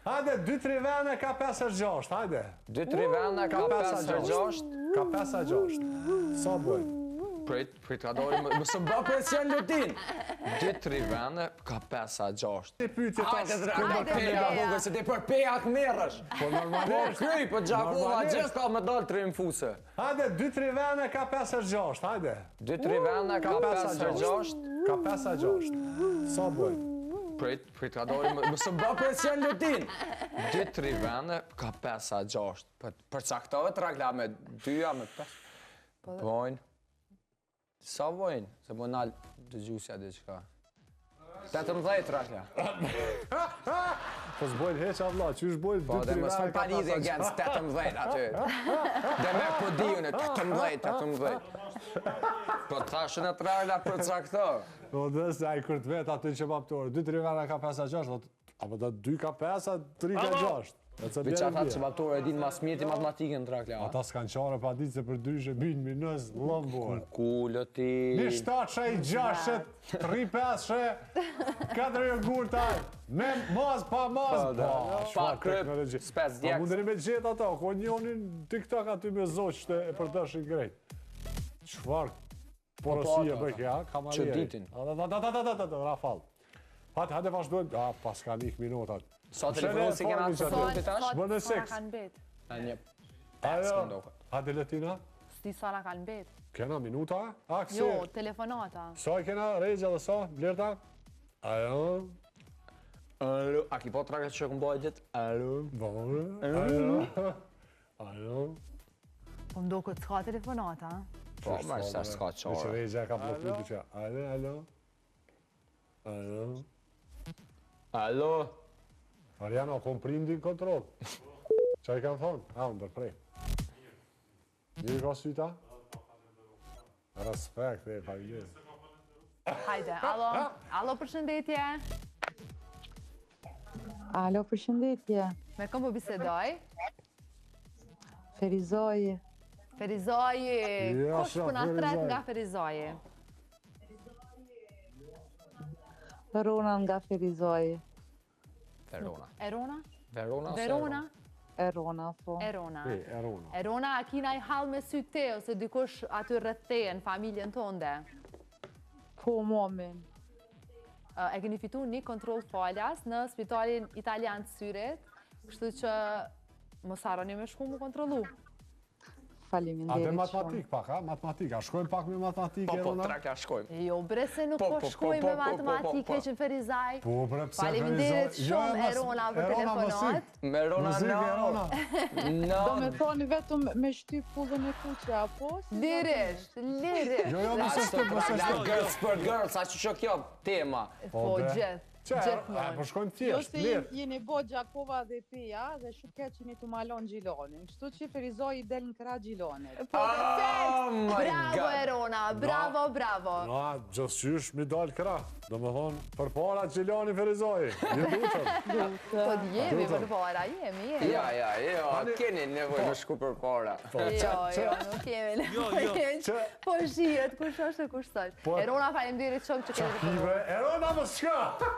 Hajde, 2-3 vene ka 5-6, hajde. 2-3 vende ka 5-6. Ka 5-6. Sa bojnë? Prit ka dori, më së mba presion lutin. 2-3 vende ka 5-6. Ti pyetje tash. Hajde, për peja, bugë, se ti për peja të merrësh. Po normalisht. Po kryj, po Gjakova gjithë ka me dalë 3 mfuse. Hajde, 2-3 vene ka 5-6, hajde. 2-3 vende ka 5-6. Ka 5-6. Sa bojnë? Prit ka dori, më së mba presion lutin. 2-3 vende ka 5-6. Për caktohet ragla me 2-a me 5. Bojnë. Sa bojnë? Se më nalë të gjusja dhe qka. 18 ragla. Po s'bojnë heqa vla, që është bojnë 2-3 Po, dhe vene më s'fën ka palidhe 5-6. against 18 aty. Dhe me po dijune, 18. Po të thashën e të ragla për caktohet. Po dhe se ai kur të vet aty që paptore, 2-3 vene ka 5-6, apo da 2 ka 5, 3 ka 6. Veç ata që batore e din mas mirë ti matematikën të ragla. Ata s'kan qare pa ditë se për dryshe binë minës lëmbore. Kullë ti... Një 7 6, 3 5, 4 jogurta, me maz, pa maz. Pa kryp, spes Pa djekës. mundeni me gjithë ata, ko njonin TikTok aty me zoqë e për dëshin grejt. Qfar porosie bëj kja, kamarije. Që ditin. Rafal. Hajde vazhdojnë, pas ka nik minutat. Sa telefonë si kena të përfloti tash? Bënë Sa seks. kanë bet? Një Ajo, ndokët. hajde Letina, Sti sa na kanë bet? kena minuta, aksi. Jo, telefonata. Sa kena, Rejgja dhe sa, Blerta? Ajo, Alo, a ki po të ragla që këmë bojë ditë? Alo. bërë, ajo, ajo. Po mdo këtë s'ka telefonata. Po, ma është sa s'ka Që qore. Rejgja ka plotlu të që, alo. Alo. Alo. Ariana, kom prindin kontrol. Qa i kanë thonë? Unë dërprej. Njëri ka syta? Respekt, familjes. Hajde, alo përshëndetje. Alo, përshëndetje. Me këm po bisedoj? Ferizoji. Ferizoji, Ja, kush shoh, puna tret Ferizoji. nga Ferizoji? Rona nga Ferizoji. Verona. Erona? Verona ose Verona? Erona, po. Erona. Erona. Erona, a kina i hall me sy te, ose dikush aty rreth teje në familjen tonde? Po, momin. E keni fitu një kontroll falas në spitalin italian të syrit, kështu që mos harroni me shku mu kontrollu. A Faleminderit dhe shumë. matematik pak, ha? Matematik, a shkojmë pak me matematik, Po, Erona? të ragla shkojmë. Jo, bre se nuk Po, po po, shkoj po, me po, matematik, po, po. veç në Ferizaj. Po, bre, pse Faleminderit Ferizaj- shumë Jo, Erona për Erona, telefonat. Me Rona Muzikë, no. Erona. Do me No. thoni vetëm me shtyp pullën e kuqe, apo? Lirisht, lirisht. Jo, A mëse së shtë, mëse ragla shtë. girls për girls, a që kjo tema. Po, bre. gjithë, Qa, po gjithmonë. shkojmë Jo thjesht, se lirë. jeni bo Gjakova dhe Peja dhe shuket që një të malon Gjilonin. Kështu që Ferizoji del në krah Gjilonit. Po, perfekt. Oh my Bravo God. Erona, bravo, bravo. Na, gjësqysh mi dal krah. Do me thonë, për para Gjilani Ferizoji. Një lutëm. Po jemi për para, jemi. Ja, keni nevoj me shku për para. Jo, nuk kemi nevojë. Po shihet, kush është e kush sot. Erona, faleminderit shumë që keni Pive, Erona më shka!